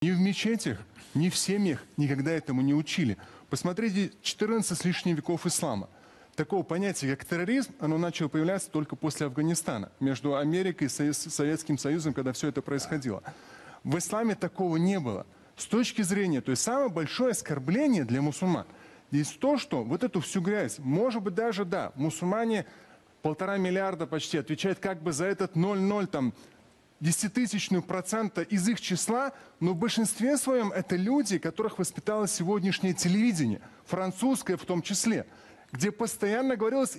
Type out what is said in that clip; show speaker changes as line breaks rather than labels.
Ни в мечетях, ни в семьях никогда этому не учили. Посмотрите, 14 с лишним веков ислама. Такого понятия, как терроризм, оно начало появляться только после Афганистана, между Америкой и Советским Союзом, когда все это происходило. В исламе такого не было. С точки зрения, то есть самое большое оскорбление для мусульман есть то, что вот эту всю грязь, может быть даже, да, мусульмане 1,5 миллиарда почти отвечают как бы за этот 0,0 там, 0,001% из их числа, но в большинстве своем это люди, которых воспитало сегодняшнее телевидение, французское в том числе, где постоянно говорилось